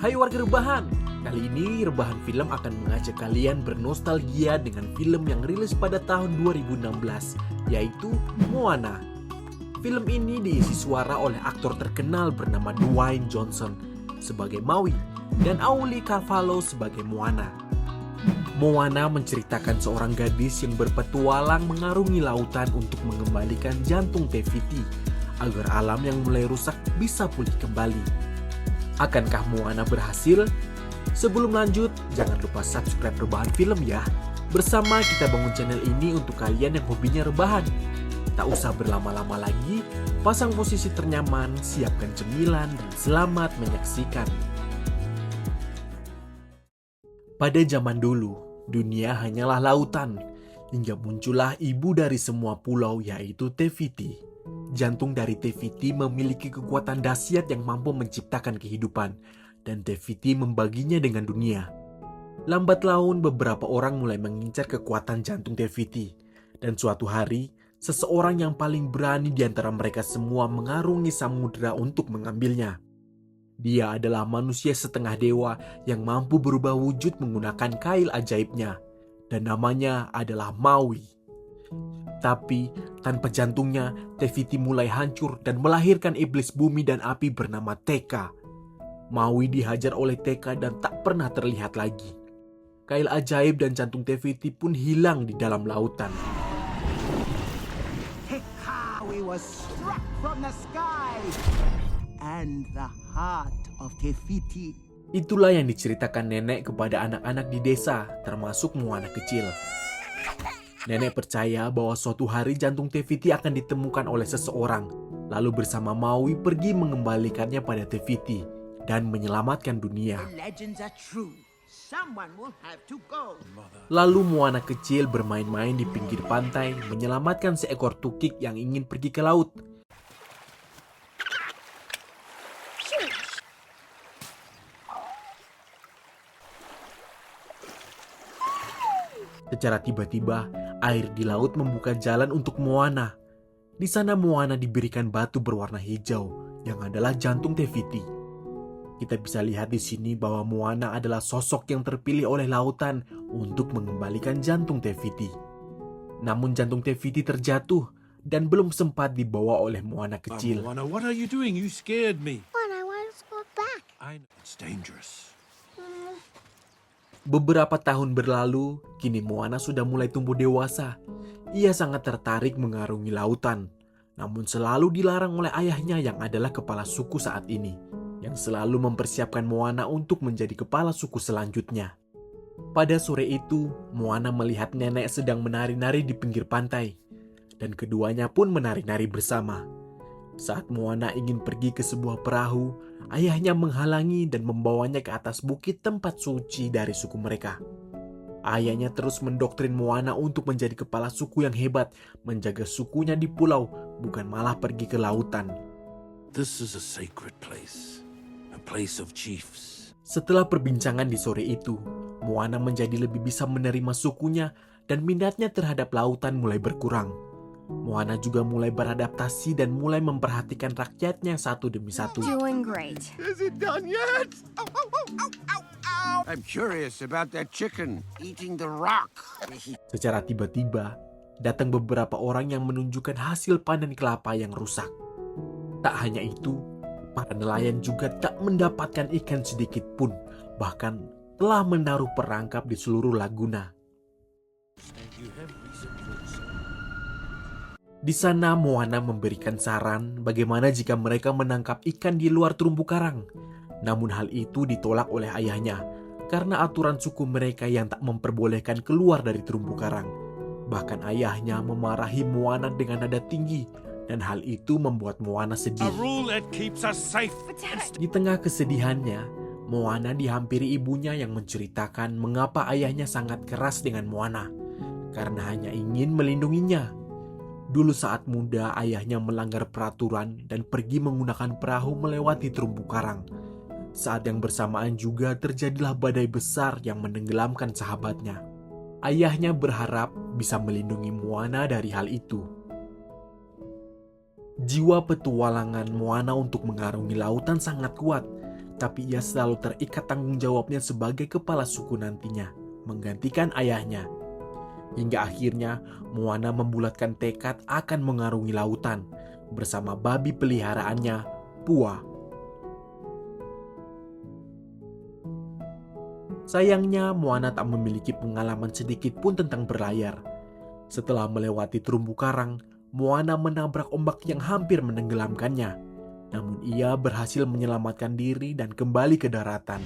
Hai warga rebahan, kali ini Rebahan Film akan mengajak kalian bernostalgia dengan film yang rilis pada tahun 2016, yaitu Moana. Film ini diisi suara oleh aktor terkenal bernama Dwayne Johnson sebagai Maui dan Auli'i Carvalho sebagai Moana. Moana menceritakan seorang gadis yang berpetualang mengarungi lautan untuk mengembalikan jantung Te Fiti agar alam yang mulai rusak bisa pulih kembali. Akankah Moana berhasil? Sebelum lanjut, jangan lupa subscribe Rebahan Film ya. Bersama kita bangun channel ini untuk kalian yang hobinya rebahan. Tak usah berlama-lama lagi, pasang posisi ternyaman, siapkan cemilan, dan selamat menyaksikan. Pada zaman dulu, dunia hanyalah lautan, hingga muncullah ibu dari semua pulau yaitu Te Fiti. Jantung dari Te Fiti memiliki kekuatan dahsyat yang mampu menciptakan kehidupan, dan Te Fiti membaginya dengan dunia. Lambat laun beberapa orang mulai mengincar kekuatan jantung Te Fiti, dan suatu hari, seseorang yang paling berani di antara mereka semua mengarungi samudera untuk mengambilnya. Dia adalah manusia setengah dewa yang mampu berubah wujud menggunakan kail ajaibnya, dan namanya adalah Maui. Tapi tanpa jantungnya, Te Fiti mulai hancur dan melahirkan iblis bumi dan api bernama Tekka. Maui dihajar oleh Tekka dan tak pernah terlihat lagi. Kail ajaib dan jantung Te Fiti pun hilang di dalam lautan. Tekkawi was struck from the sky, and the heart of Te Fiti. Itulah yang diceritakan nenek kepada anak-anak di desa, termasuk Moana kecil. Nenek percaya bahwa suatu hari jantung Te Fiti akan ditemukan oleh seseorang, lalu bersama Maui pergi mengembalikannya pada Te Fiti dan menyelamatkan dunia. The legends are true. Someone will have to go. Lalu Moana kecil bermain-main di pinggir pantai, menyelamatkan seekor tukik yang ingin pergi ke laut. Secara tiba-tiba, air di laut membuka jalan untuk Moana. Di sana Moana diberikan batu berwarna hijau yang adalah jantung Te Fiti. Kita bisa lihat di sini bahwa Moana adalah sosok yang terpilih oleh lautan untuk mengembalikan jantung Te Fiti. Namun jantung Te Fiti terjatuh dan belum sempat dibawa oleh Moana kecil. Moana, what are you doing? You scared me. But I want to go back. I know it's dangerous. Beberapa tahun berlalu, kini Moana sudah mulai tumbuh dewasa. Ia sangat tertarik mengarungi lautan, namun selalu dilarang oleh ayahnya yang adalah kepala suku saat ini, yang selalu mempersiapkan Moana untuk menjadi kepala suku selanjutnya. Pada sore itu, Moana melihat nenek sedang menari-nari di pinggir pantai, dan keduanya pun menari-nari bersama. Saat Moana ingin pergi ke sebuah perahu, ayahnya menghalangi dan membawanya ke atas bukit tempat suci dari suku mereka. Ayahnya terus mendoktrin Moana untuk menjadi kepala suku yang hebat, menjaga sukunya di pulau, bukan malah pergi ke lautan. This is a sacred place, a place of chiefs. Setelah perbincangan di sore itu, Moana menjadi lebih bisa menerima sukunya dan minatnya terhadap lautan mulai berkurang. Moana juga mulai beradaptasi dan mulai memperhatikan rakyatnya satu demi satu. Doing great. Is it done yet? Ow, ow, ow, ow, ow, ow. I'm curious about that chicken eating the rock. Secara tiba-tiba, datang beberapa orang yang menunjukkan hasil panen kelapa yang rusak. Tak hanya itu, para nelayan juga tak mendapatkan ikan sedikit pun, bahkan telah menaruh perangkap di seluruh laguna. Di sana Moana memberikan saran bagaimana jika mereka menangkap ikan di luar terumbu karang. Namun hal itu ditolak oleh ayahnya karena aturan suku mereka yang tak memperbolehkan keluar dari terumbu karang. Bahkan ayahnya memarahi Moana dengan nada tinggi dan hal itu membuat Moana sedih. A rule that keeps us safe. Di tengah kesedihannya, Moana dihampiri ibunya yang menceritakan mengapa ayahnya sangat keras dengan Moana karena hanya ingin melindunginya. Dulu saat muda, ayahnya melanggar peraturan dan pergi menggunakan perahu melewati terumbu karang. Saat yang bersamaan juga terjadilah badai besar yang menenggelamkan sahabatnya. Ayahnya berharap bisa melindungi Moana dari hal itu. Jiwa petualangan Moana untuk mengarungi lautan sangat kuat. Tapi ia selalu terikat tanggung jawabnya sebagai kepala suku nantinya, menggantikan ayahnya. Hingga akhirnya Moana membulatkan tekad akan mengarungi lautan bersama babi peliharaannya, Pua. Sayangnya Moana tak memiliki pengalaman sedikit pun tentang berlayar. Setelah melewati terumbu karang, Moana menabrak ombak yang hampir menenggelamkannya. Namun ia berhasil menyelamatkan diri dan kembali ke daratan.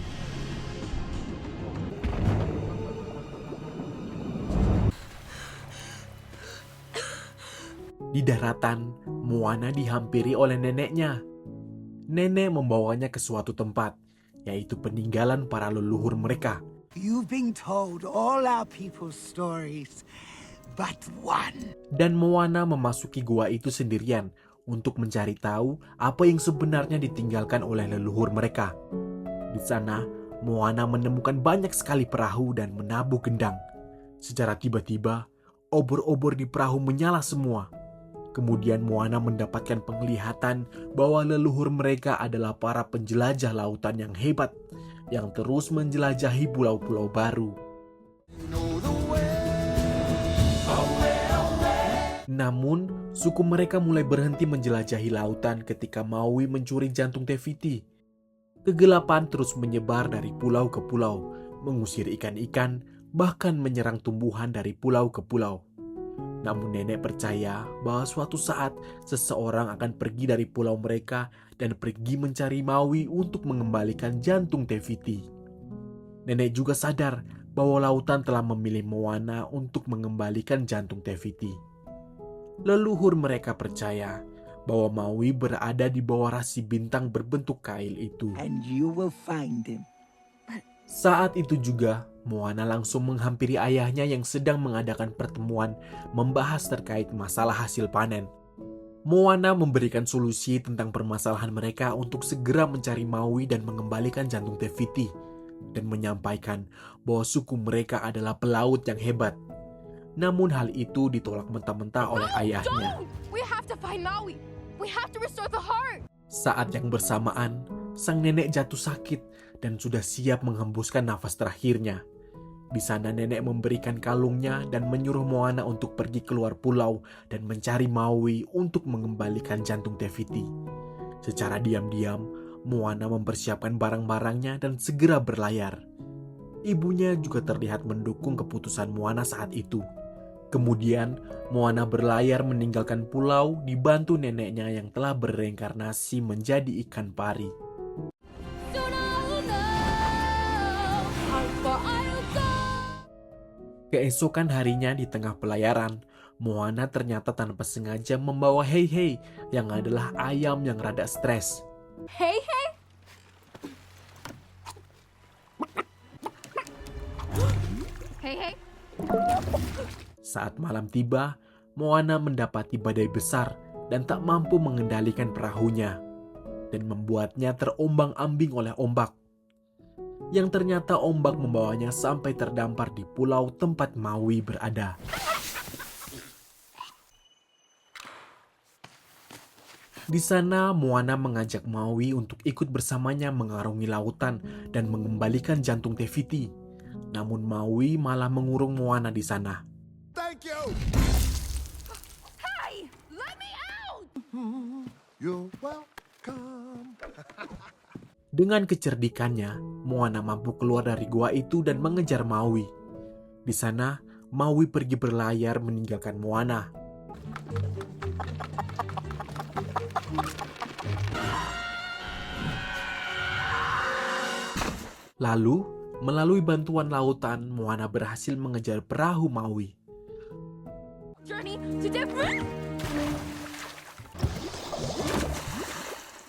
Di daratan, Moana dihampiri oleh neneknya. Nenek membawanya ke suatu tempat, yaitu peninggalan para leluhur mereka. You've been told all our people's stories, but one. Dan Moana memasuki gua itu sendirian untuk mencari tahu apa yang sebenarnya ditinggalkan oleh leluhur mereka. Di sana, Moana menemukan banyak sekali perahu dan menabuh gendang. Secara tiba-tiba, obor-obor di perahu menyala semua. Kemudian Moana mendapatkan penglihatan bahwa leluhur mereka adalah para penjelajah lautan yang hebat, yang terus menjelajahi pulau-pulau baru. Namun, suku mereka mulai berhenti menjelajahi lautan ketika Maui mencuri jantung Te Fiti. Kegelapan terus menyebar dari pulau ke pulau, mengusir ikan-ikan, bahkan menyerang tumbuhan dari pulau ke pulau. Namun nenek percaya bahwa suatu saat seseorang akan pergi dari pulau mereka dan pergi mencari Maui untuk mengembalikan jantung Te Fiti. Nenek juga sadar bahwa lautan telah memilih Moana untuk mengembalikan jantung Te Fiti. Leluhur mereka percaya bahwa Maui berada di bawah rasi bintang berbentuk kail itu. And you will find him. Saat itu juga, Moana langsung menghampiri ayahnya yang sedang mengadakan pertemuan membahas terkait masalah hasil panen. Moana memberikan solusi tentang permasalahan mereka untuk segera mencari Maui dan mengembalikan jantung Te Fiti, dan menyampaikan bahwa suku mereka adalah pelaut yang hebat. Namun hal itu ditolak mentah-mentah oleh ayahnya. We have to find Maui. We have to restore the heart. Saat yang bersamaan, sang nenek jatuh sakit dan sudah siap menghembuskan nafas terakhirnya. Di sana nenek memberikan kalungnya dan menyuruh Moana untuk pergi keluar pulau dan mencari Maui untuk mengembalikan jantung Te Fiti. Secara diam-diam, Moana mempersiapkan barang-barangnya dan segera berlayar. Ibunya juga terlihat mendukung keputusan Moana saat itu. Kemudian, Moana berlayar meninggalkan pulau dibantu neneknya yang telah bereinkarnasi menjadi ikan pari. Keesokan harinya di tengah pelayaran, Moana ternyata tanpa sengaja membawa Hei Hei yang adalah ayam yang rada stres. Hey, hey. Hey, hey. Saat malam tiba, Moana mendapati badai besar dan tak mampu mengendalikan perahunya, dan membuatnya terombang-ambing oleh ombak. Yang ternyata ombak membawanya sampai terdampar di pulau tempat Maui berada. Di sana, Moana mengajak Maui untuk ikut bersamanya mengarungi lautan dan mengembalikan jantung Te Fiti. Namun Maui malah mengurung Moana di sana. Thank you! Hey, let me out. You're welcome. Dengan kecerdikannya, Moana mampu keluar dari gua itu dan mengejar Maui. Di sana, Maui pergi berlayar meninggalkan Moana. Lalu, melalui bantuan lautan, Moana berhasil mengejar perahu Maui. Journey to different.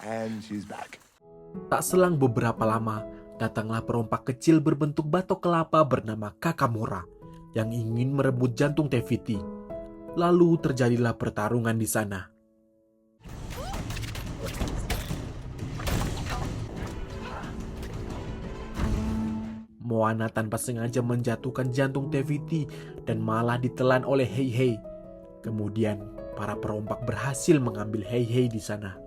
And she's back. Tak selang beberapa lama, datanglah perompak kecil berbentuk batok kelapa bernama Kakamora yang ingin merebut jantung Te Fiti. Lalu terjadilah pertarungan di sana. Moana tanpa sengaja menjatuhkan jantung Te Fiti dan malah ditelan oleh Hei Hei. Kemudian, para perompak berhasil mengambil Hei Hei di sana.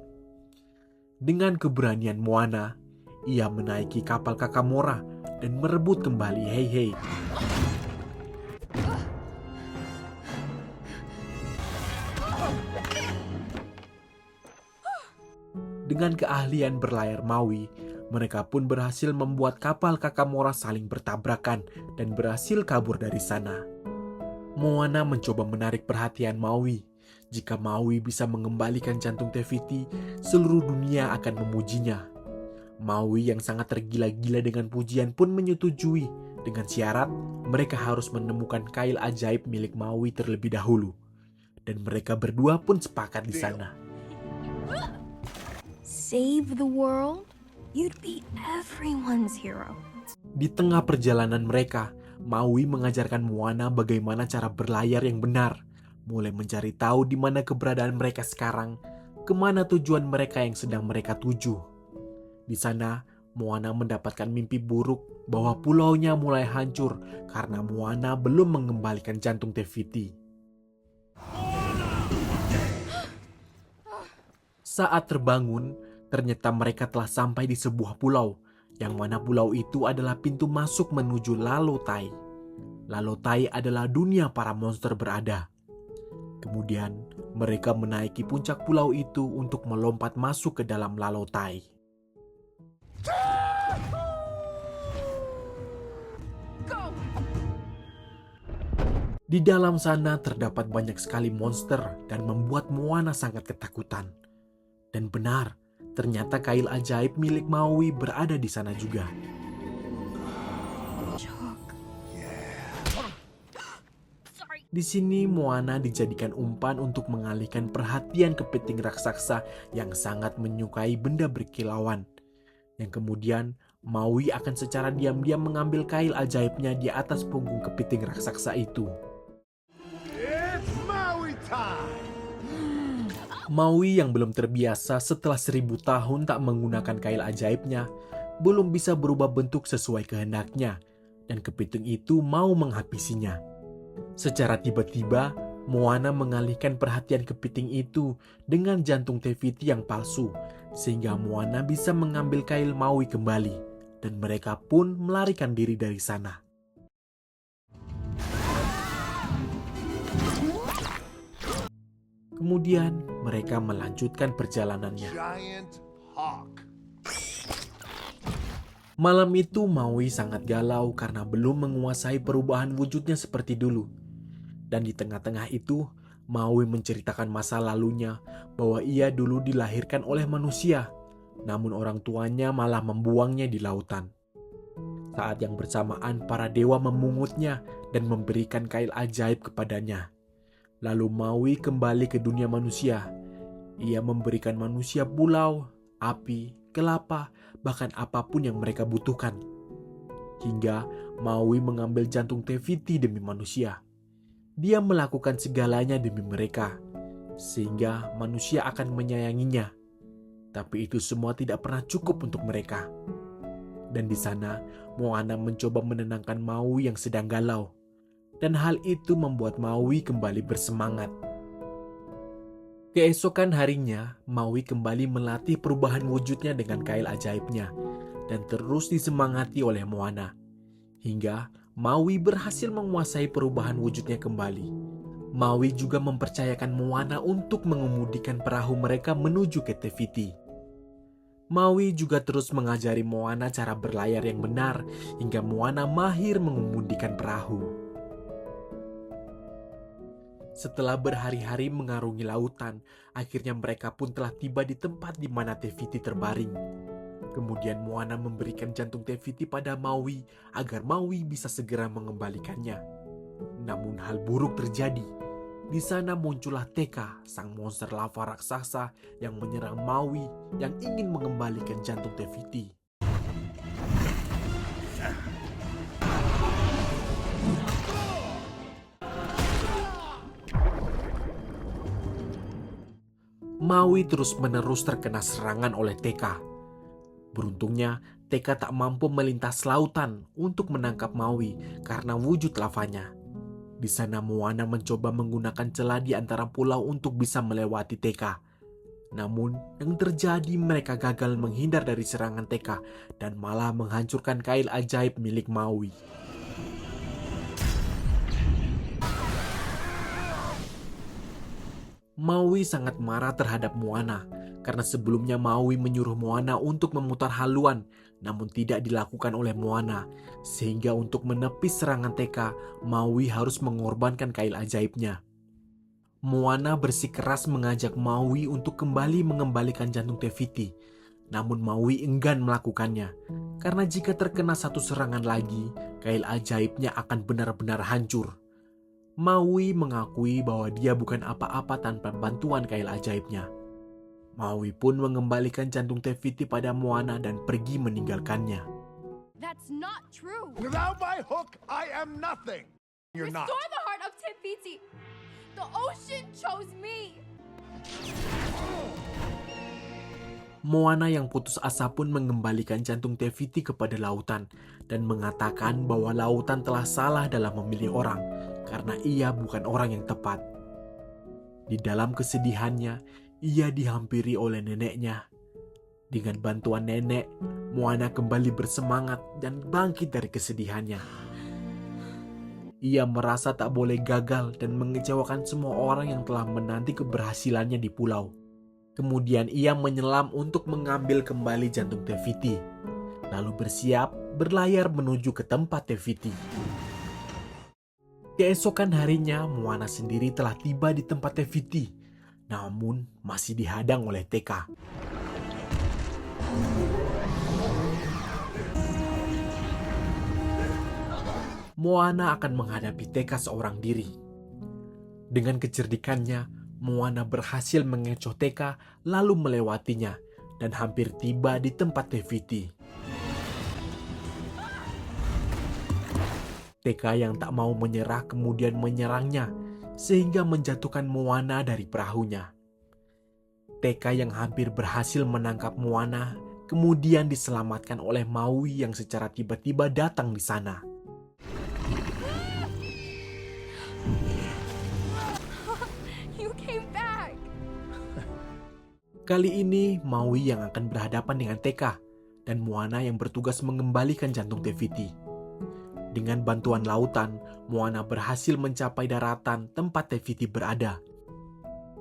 Dengan keberanian Moana, ia menaiki kapal Kakamora dan merebut kembali Heihei. Dengan keahlian berlayar Maui, mereka pun berhasil membuat kapal Kakamora saling bertabrakan dan berhasil kabur dari sana. Moana mencoba menarik perhatian Maui. Jika Maui bisa mengembalikan jantung Te-Fiti, seluruh dunia akan memujinya. Maui yang sangat tergila-gila dengan pujian pun menyetujui dengan syarat mereka harus menemukan kail ajaib milik Maui terlebih dahulu. Dan mereka berdua pun sepakat di sana. Save the world? You'd be everyone's hero. Di tengah perjalanan mereka, Maui mengajarkan Moana bagaimana cara berlayar yang benar, mulai mencari tahu di mana keberadaan mereka sekarang, kemana tujuan mereka yang sedang mereka tuju. Di sana, Moana mendapatkan mimpi buruk bahwa pulaunya mulai hancur karena Moana belum mengembalikan jantung Te-Fiti. Saat terbangun, ternyata mereka telah sampai di sebuah pulau, yang mana pulau itu adalah pintu masuk menuju Lalotai. Lalotai adalah dunia para monster berada. Kemudian, mereka menaiki puncak pulau itu untuk melompat masuk ke dalam Lalotai. Di dalam sana terdapat banyak sekali monster dan membuat Moana sangat ketakutan. Dan benar, ternyata kail ajaib milik Maui berada di sana juga. Di sini Moana dijadikan umpan untuk mengalihkan perhatian kepiting raksasa yang sangat menyukai benda berkilauan. Yang kemudian Maui akan secara diam-diam mengambil kail ajaibnya di atas punggung kepiting raksasa itu. Maui yang belum terbiasa setelah 1000 tahun tak menggunakan kail ajaibnya, belum bisa berubah bentuk sesuai kehendaknya, dan kepiting itu mau menghabisinya. Secara tiba-tiba, Moana mengalihkan perhatian kepiting itu dengan jantung Te-Fiti yang palsu, sehingga Moana bisa mengambil kail Maui kembali, dan mereka pun melarikan diri dari sana. Kemudian mereka melanjutkan perjalanannya. Malam itu Maui sangat galau karena belum menguasai perubahan wujudnya seperti dulu. Dan di tengah-tengah itu, Maui menceritakan masa lalunya bahwa ia dulu dilahirkan oleh manusia, namun orang tuanya malah membuangnya di lautan. Saat yang bersamaan para dewa memungutnya dan memberikan kail ajaib kepadanya. Lalu Maui kembali ke dunia manusia. Ia memberikan manusia pulau, api, kelapa, bahkan apapun yang mereka butuhkan. Hingga Maui mengambil jantung Te-Fiti demi manusia. Dia melakukan segalanya demi mereka, sehingga manusia akan menyayanginya. Tapi itu semua tidak pernah cukup untuk mereka. Dan di sana, Moana mencoba menenangkan Maui yang sedang galau. Dan hal itu membuat Maui kembali bersemangat. Keesokan harinya, Maui kembali melatih perubahan wujudnya dengan kail ajaibnya dan terus disemangati oleh Moana. Hingga Maui berhasil menguasai perubahan wujudnya kembali. Maui juga mempercayakan Moana untuk mengemudikan perahu mereka menuju ke Te-Fiti. Maui juga terus mengajari Moana cara berlayar yang benar hingga Moana mahir mengemudikan perahu. Setelah berhari-hari mengarungi lautan, akhirnya mereka pun telah tiba di tempat di mana Te-Fiti terbaring. Kemudian Moana memberikan jantung Te-Fiti pada Maui agar Maui bisa segera mengembalikannya. Namun hal buruk terjadi. Di sana muncullah Teka, sang monster lava raksasa yang menyerang Maui yang ingin mengembalikan jantung Te-Fiti. Maui terus-menerus terkena serangan oleh Teka. Beruntungnya, Teka tak mampu melintas lautan untuk menangkap Maui karena wujud lavanya. Di sana Moana mencoba menggunakan celah di antara pulau untuk bisa melewati Teka. Namun, yang terjadi mereka gagal menghindar dari serangan Teka dan malah menghancurkan kail ajaib milik Maui. Maui sangat marah terhadap Moana karena sebelumnya Maui menyuruh Moana untuk memutar haluan, namun tidak dilakukan oleh Moana, sehingga untuk menepis serangan Teka, Maui harus mengorbankan kail ajaibnya. Moana bersikeras mengajak Maui untuk kembali mengembalikan jantung Te-Fiti. Namun Maui enggan melakukannya, karena jika terkena satu serangan lagi, kail ajaibnya akan benar-benar hancur. Maui mengakui bahwa dia bukan apa-apa tanpa bantuan kail ajaibnya. Maui pun mengembalikan jantung Te-Fiti pada Moana dan pergi meninggalkannya. That's not true. Without my hook, I am nothing. You're not. Restore the heart of Te-Fiti. The ocean chose me. Moana yang putus asa pun mengembalikan jantung Te-Fiti kepada lautan dan mengatakan bahwa lautan telah salah dalam memilih orang karena ia bukan orang yang tepat. Di dalam kesedihannya, ia dihampiri oleh neneknya. Dengan bantuan nenek, Moana kembali bersemangat dan bangkit dari kesedihannya. Ia merasa tak boleh gagal dan mengecewakan semua orang yang telah menanti keberhasilannya di pulau. Kemudian ia menyelam untuk mengambil kembali jantung Te-Fiti, lalu bersiap berlayar menuju ke tempat Te-Fiti. Keesokan harinya, Moana sendiri telah tiba di tempat Te-Fiti, namun masih dihadang oleh Teka. Moana akan menghadapi Teka seorang diri. Dengan kecerdikannya, Moana berhasil mengecoh Teka lalu melewatinya dan hampir tiba di tempat Te-Fiti. Teka yang tak mau menyerah kemudian menyerangnya sehingga menjatuhkan Moana dari perahunya. Teka yang hampir berhasil menangkap Moana kemudian diselamatkan oleh Maui yang secara tiba-tiba datang di sana. You came back. Kali ini Maui yang akan berhadapan dengan Teka dan Moana yang bertugas mengembalikan jantung Te-Fiti. Dengan bantuan lautan, Moana berhasil mencapai daratan tempat Te-Fiti berada.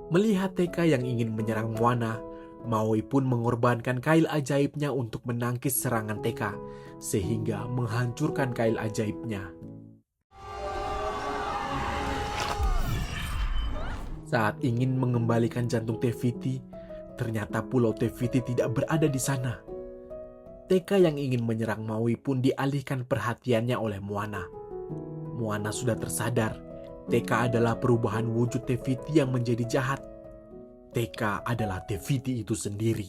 Melihat Teka yang ingin menyerang Moana, Maui pun mengorbankan kail ajaibnya untuk menangkis serangan Teka, sehingga menghancurkan kail ajaibnya. Saat ingin mengembalikan jantung Te-Fiti, ternyata pulau Te-Fiti tidak berada di sana. Teka yang ingin menyerang Maui pun dialihkan perhatiannya oleh Moana. Moana sudah tersadar, Teka adalah perubahan wujud Te-Fiti yang menjadi jahat. Teka adalah Te-Fiti itu sendiri.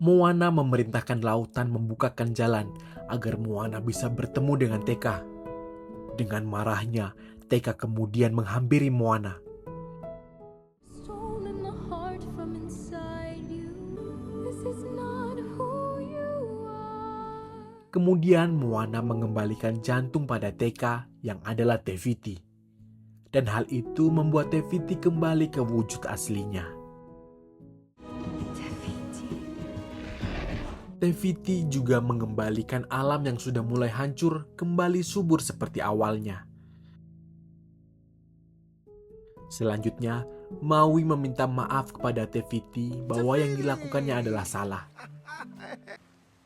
Moana memerintahkan lautan membukakan jalan agar Moana bisa bertemu dengan Teka. Dengan marahnya, Teka kemudian menghampiri Moana. Stolen the heart from inside you. This is not who you are. Kemudian Moana mengembalikan jantung pada Teka yang adalah Te-Fiti. Dan hal itu membuat Te-Fiti kembali ke wujud aslinya. Te-Fiti juga mengembalikan alam yang sudah mulai hancur kembali subur seperti awalnya. Selanjutnya, Maui meminta maaf kepada Te-Fiti bahwa yang dilakukannya adalah salah.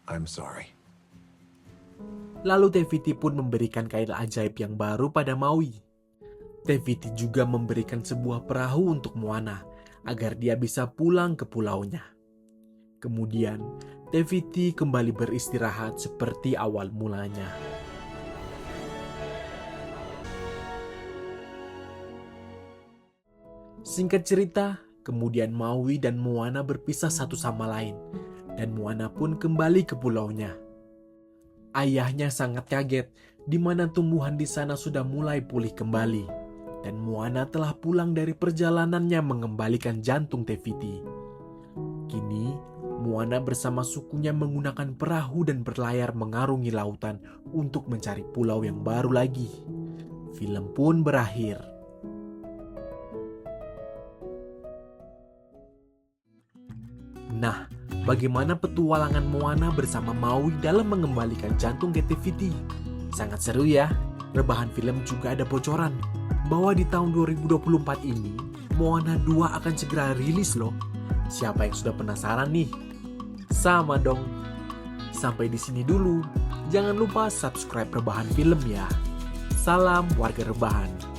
I'm sorry. Lalu Te-Fiti pun memberikan kail ajaib yang baru pada Maui. Te-Fiti juga memberikan sebuah perahu untuk Moana agar dia bisa pulang ke pulaunya. Kemudian, Te-Fiti kembali beristirahat seperti awal mulanya. Singkat cerita, kemudian Maui dan Moana berpisah satu sama lain, dan Moana pun kembali ke pulaunya. Ayahnya sangat kaget di mana tumbuhan di sana sudah mulai pulih kembali, dan Moana telah pulang dari perjalanannya mengembalikan jantung Te-Fiti. Kini, Moana bersama sukunya menggunakan perahu dan berlayar mengarungi lautan untuk mencari pulau yang baru lagi. Film pun berakhir. Nah, bagaimana petualangan Moana bersama Maui dalam mengembalikan jantung ke Te-Fiti? Sangat seru ya. Rebahan film juga ada bocoran bahwa di tahun 2024 ini Moana 2 akan segera rilis loh. Siapa yang sudah penasaran nih? Sama dong. Sampai di sini dulu. Jangan lupa subscribe Rebahan Film ya. Salam warga rebahan.